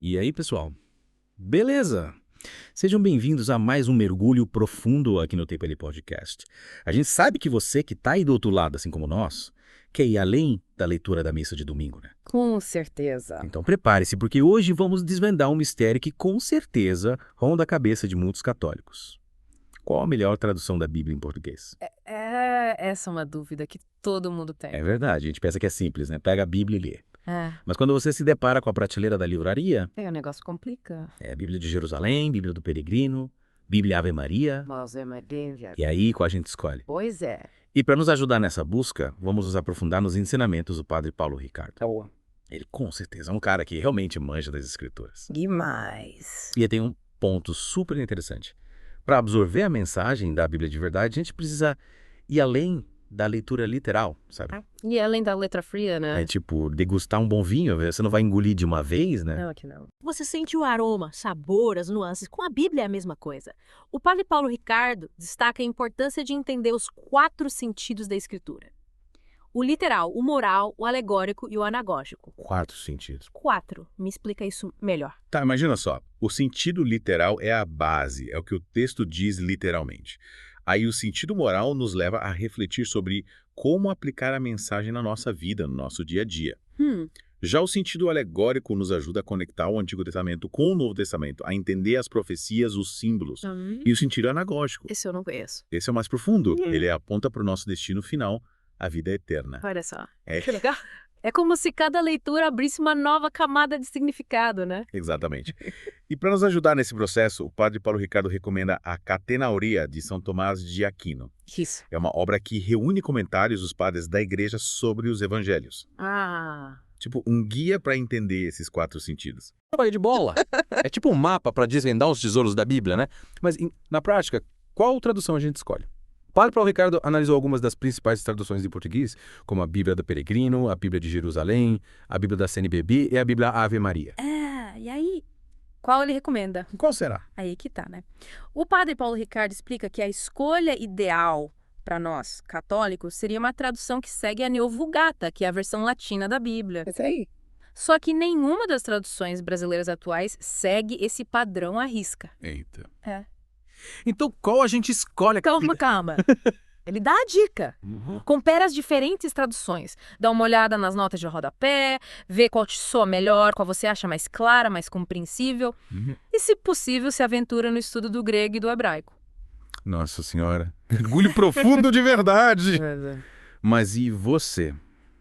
E aí, pessoal? Beleza? Sejam bem-vindos a mais um mergulho profundo aqui no Tempo Ele Podcast. A gente sabe que você que está aí do outro lado, assim como nós, quer ir além da leitura da missa de domingo, né? Com certeza. Então prepare-se, porque hoje vamos desvendar um mistério que com certeza ronda a cabeça de muitos católicos. Qual a melhor tradução da Bíblia em português? Essa é uma dúvida que todo mundo tem. É verdade, a gente pensa que é simples, né? Pega a Bíblia e lê. É, Mas quando você se depara com a prateleira da livraria, o negócio complica. é a Bíblia de Jerusalém, Bíblia do Peregrino, Bíblia Ave Maria. Mas é uma delícia. E aí, qual a gente escolhe? Pois é. E para nos ajudar nessa busca, vamos nos aprofundar nos ensinamentos do Padre Paulo Ricardo. Boa. Ele, com certeza, é um cara que realmente manja das escrituras. Demais. E ele tem um ponto super interessante. Para absorver a mensagem da Bíblia de verdade, a gente precisa ir além da leitura literal, sabe? E além da letra fria, né? É tipo, degustar um bom vinho, você não vai engolir de uma vez, né? Não, aqui não. Você sente o aroma, sabor, as nuances. Com a Bíblia é a mesma coisa. O padre Paulo Ricardo destaca a importância de entender os 4 sentidos da Escritura. O literal, o moral, o alegórico e o anagógico. 4 sentidos. 4. Me explica isso melhor. Tá, imagina só. O sentido literal é a base, é o que o texto diz literalmente. Aí o sentido moral nos leva a refletir sobre como aplicar a mensagem na nossa vida, no nosso dia a dia. Já o sentido alegórico nos ajuda a conectar o Antigo Testamento com o Novo Testamento, a entender as profecias, os símbolos. E o sentido anagógico, Esse eu não conheço. esse é o mais profundo. Ele aponta para o nosso destino final, a vida eterna. Olha só. É. Que legal. É como se cada leitura abrisse uma nova camada de significado, né? Exatamente. E para nos ajudar nesse processo, o padre Paulo Ricardo recomenda a Catenauria de São Tomás de Aquino. Isso. É uma obra que reúne comentários dos padres da igreja sobre os evangelhos. Ah. Tipo, um guia para entender esses 4 sentidos. Trabalho de bola. É tipo um mapa para desvendar os tesouros da Bíblia, né? Mas, na prática, qual tradução a gente escolhe? O padre Paulo Ricardo analisou algumas das principais traduções em português, como a Bíblia do Peregrino, a Bíblia de Jerusalém, a Bíblia da CNBB e a Bíblia Ave Maria. E aí, qual ele recomenda? Qual será? Aí que tá, né? O padre Paulo Ricardo explica que a escolha ideal para nós, católicos, seria uma tradução que segue a Neo Vulgata, que é a versão latina da Bíblia. Isso aí. Só que nenhuma das traduções brasileiras atuais segue esse padrão à risca. Eita. Então, qual a gente escolhe? Calma. Ele dá a dica. Compara as diferentes traduções. Dá uma olhada nas notas de rodapé, vê qual te soa melhor, qual você acha mais clara, mais compreensível. E, se possível, se aventura no estudo do grego e do hebraico. Nossa Senhora. Mergulho profundo de verdade. Mas e você?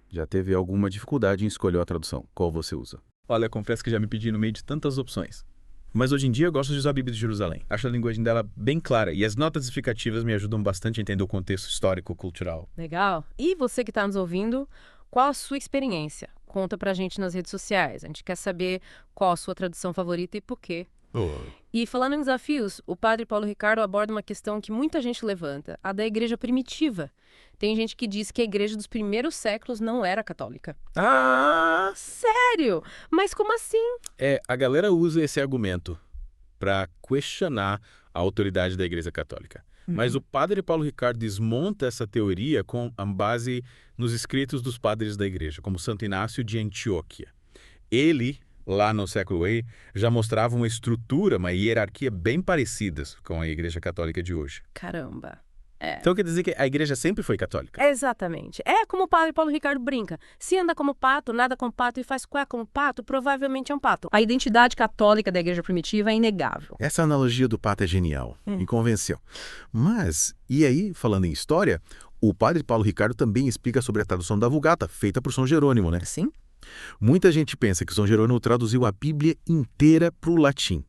Já teve alguma dificuldade em escolher a tradução? Qual você usa? Olha, confesso que já me pedi no meio de tantas opções. Mas hoje em dia eu gosto de usar a Bíblia de Jerusalém. Acho a linguagem dela bem clara e as notas explicativas me ajudam bastante a entender o contexto histórico-cultural. Legal. E você que está nos ouvindo, qual a sua experiência? Conta pra gente nas redes sociais. A gente quer saber qual a sua tradução favorita e por quê. E falando em desafios, o padre Paulo Ricardo aborda uma questão que muita gente levanta, a da igreja primitiva. Tem gente que diz que a igreja dos primeiros séculos não era católica. Ah! Sério? Mas como assim? A galera usa esse argumento para questionar a autoridade da Igreja Católica. Mas o padre Paulo Ricardo desmonta essa teoria com a base nos escritos dos padres da igreja, como Santo Inácio de Antioquia. Ele, lá no século I, já mostrava uma estrutura, uma hierarquia bem parecidas com a Igreja Católica de hoje. Caramba. Então quer dizer que a igreja sempre foi católica? Exatamente. É como o padre Paulo Ricardo brinca. Se anda como pato, nada como pato e faz cué como pato, provavelmente é um pato. A identidade católica da igreja primitiva é inegável. Essa analogia do pato é genial. Me convenceu. Mas, e aí, falando em história, o padre Paulo Ricardo também explica sobre a tradução da Vulgata, feita por São Jerônimo, né? Sim? Muita gente pensa que São Jerônimo traduziu a Bíblia inteira para o latim.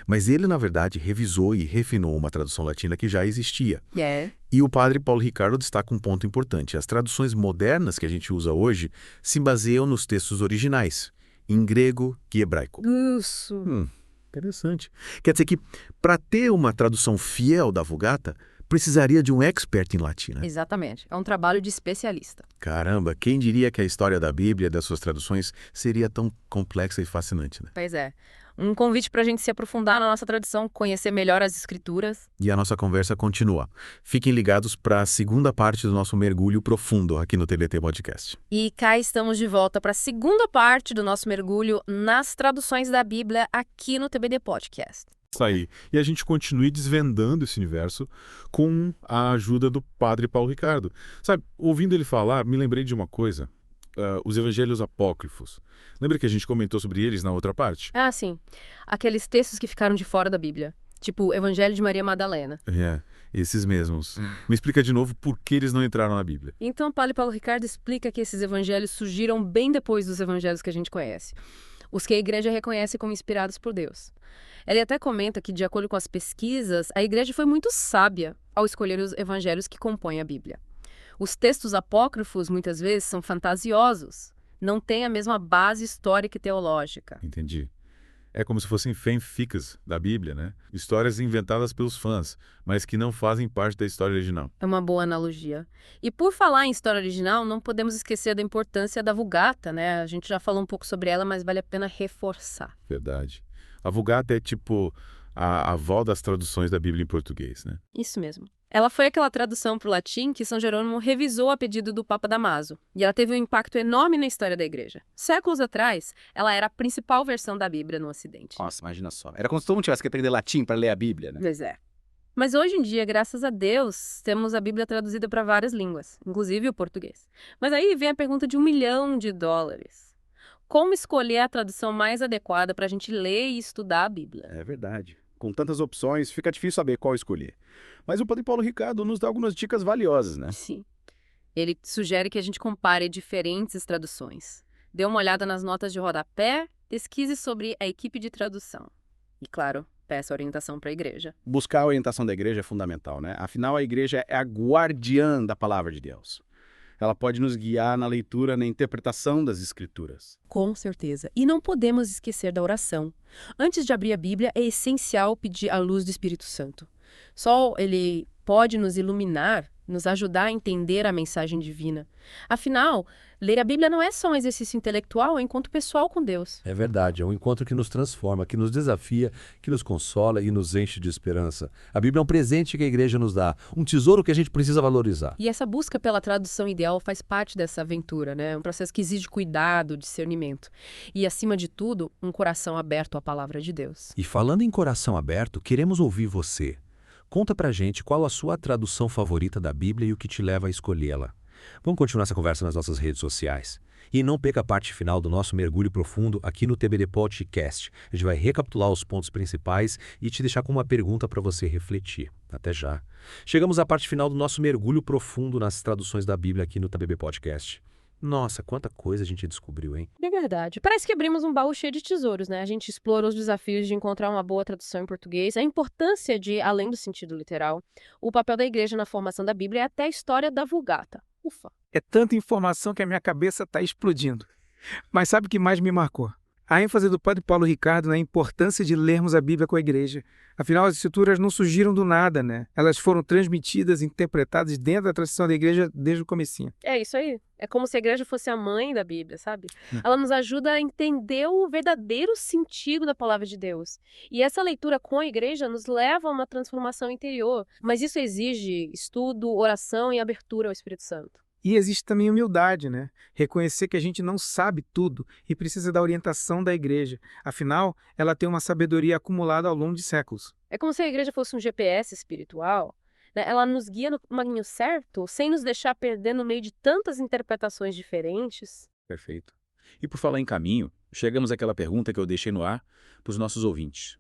Mas ele, na verdade, revisou e refinou uma tradução latina que já existia. E o padre Paulo Ricardo destaca um ponto importante. As traduções modernas que a gente usa hoje se baseiam nos textos originais, em grego e hebraico. Isso. Interessante. Quer dizer que, para ter uma tradução fiel da Vulgata, precisaria de um expert em latim, né? Exatamente. É um trabalho de especialista. Caramba, quem diria que a história da Bíblia e das suas traduções seria tão complexa e fascinante, né? Pois é. Um convite para a gente se aprofundar na nossa tradição, conhecer melhor as escrituras. E a nossa conversa continua. Fiquem ligados para a segunda parte do nosso mergulho profundo aqui no TBT Podcast. E cá estamos de volta para a segunda parte do nosso mergulho nas traduções da Bíblia aqui no TBT Podcast. Isso aí. E a gente continue desvendando esse universo com a ajuda do padre Paulo Ricardo. Sabe, ouvindo ele falar, me lembrei de uma coisa. Os evangelhos apócrifos. Lembra que a gente comentou sobre eles na outra parte? Ah, sim. Aqueles textos que ficaram de fora da Bíblia. Tipo o Evangelho de Maria Madalena. Esses mesmos. Me explica de novo por que eles não entraram na Bíblia. Então, Padre Paulo Ricardo explica que esses evangelhos surgiram bem depois dos evangelhos que a gente conhece. Os que a igreja reconhece como inspirados por Deus. Ele até comenta que, de acordo com as pesquisas, a igreja foi muito sábia ao escolher os evangelhos que compõem a Bíblia. Os textos apócrifos, muitas vezes, são fantasiosos. Não têm a mesma base histórica e teológica. Entendi. É como se fossem fanfics da Bíblia, né? Histórias inventadas pelos fãs, mas que não fazem parte da história original. É uma boa analogia. E por falar em história original, não podemos esquecer da importância da Vulgata, né? A gente já falou um pouco sobre ela, mas vale a pena reforçar. Verdade. A Vulgata é tipo a avó das traduções da Bíblia em português, né? Isso mesmo. Ela foi aquela tradução para o latim que São Jerônimo revisou a pedido do Papa Damaso, e ela teve um impacto enorme na história da Igreja. Séculos atrás, ela era a principal versão da Bíblia no Ocidente. Nossa, imagina só. Era como se todo mundo tivesse que aprender latim para ler a Bíblia, né? Pois é. Mas hoje em dia, graças a Deus, temos a Bíblia traduzida para várias línguas, inclusive o português. Mas aí vem a pergunta de $1 milhão. Como escolher a tradução mais adequada para a gente ler e estudar a Bíblia? É verdade. Com tantas opções, fica difícil saber qual escolher. Mas o Padre Paulo Ricardo nos dá algumas dicas valiosas, né? Sim. Ele sugere que a gente compare diferentes traduções. Dê uma olhada nas notas de rodapé, pesquise sobre a equipe de tradução. E, claro, peça orientação para a igreja. Buscar a orientação da igreja é fundamental, né? Afinal, a igreja é a guardiã da palavra de Deus. Ela pode nos guiar na leitura, na interpretação das Escrituras. Com certeza. E não podemos esquecer da oração. Antes de abrir a Bíblia, é essencial pedir a luz do Espírito Santo. Só ele pode nos iluminar, nos ajudar a entender a mensagem divina. Afinal, ler a Bíblia não é só um exercício intelectual, é um encontro pessoal com Deus. É verdade, é um encontro que nos transforma, que nos desafia, que nos consola e nos enche de esperança. A Bíblia é um presente que a igreja nos dá, um tesouro que a gente precisa valorizar. E essa busca pela tradução ideal faz parte dessa aventura, né? É um processo que exige cuidado, discernimento. E, acima de tudo, um coração aberto à palavra de Deus. E falando em coração aberto, queremos ouvir você. Conta pra gente qual a sua tradução favorita da Bíblia e o que te leva a escolhê-la. Vamos continuar essa conversa nas nossas redes sociais. E não perca a parte final do nosso mergulho profundo aqui no TBT Podcast. A gente vai recapitular os pontos principais e te deixar com uma pergunta para você refletir. Até já. Chegamos à parte final do nosso mergulho profundo nas traduções da Bíblia aqui no TBT Podcast. Nossa, quanta coisa a gente descobriu, hein? É verdade. Parece que abrimos um baú cheio de tesouros, né? A gente explorou os desafios de encontrar uma boa tradução em português, a importância de, além do sentido literal, o papel da igreja na formação da Bíblia e até a história da Vulgata. Ufa! É tanta informação que a minha cabeça está explodindo. Mas sabe o que mais me marcou? A ênfase do Padre Paulo Ricardo na importância de lermos a Bíblia com a igreja. Afinal, as escrituras não surgiram do nada, né? Elas foram transmitidas, interpretadas dentro da tradição da igreja desde o comecinho. É isso aí. É como se a igreja fosse a mãe da Bíblia, sabe? Ela nos ajuda a entender o verdadeiro sentido da palavra de Deus. E essa leitura com a igreja nos leva a uma transformação interior. Mas isso exige estudo, oração e abertura ao Espírito Santo. E existe também humildade, né? Reconhecer que a gente não sabe tudo e precisa da orientação da igreja. Afinal, ela tem uma sabedoria acumulada ao longo de séculos. É como se a igreja fosse um GPS espiritual, né? Ela nos guia no caminho certo, sem nos deixar perder no meio de tantas interpretações diferentes. Perfeito. E por falar em caminho, chegamos àquela pergunta que eu deixei no ar para os nossos ouvintes.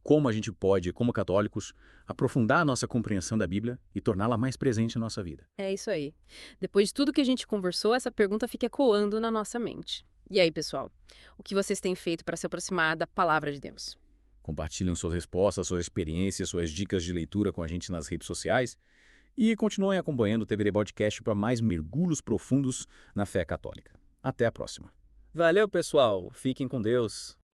Como a gente pode, como católicos, aprofundar a nossa compreensão da Bíblia e torná-la mais presente na nossa vida? É isso aí. Depois de tudo que a gente conversou, essa pergunta fica ecoando na nossa mente. E aí, pessoal? O que vocês têm feito para se aproximar da palavra de Deus? Compartilhem suas respostas, suas experiências, suas dicas de leitura com a gente nas redes sociais e continuem acompanhando o TBT Podcast para mais mergulhos profundos na fé católica. Até a próxima. Valeu, pessoal. Fiquem com Deus.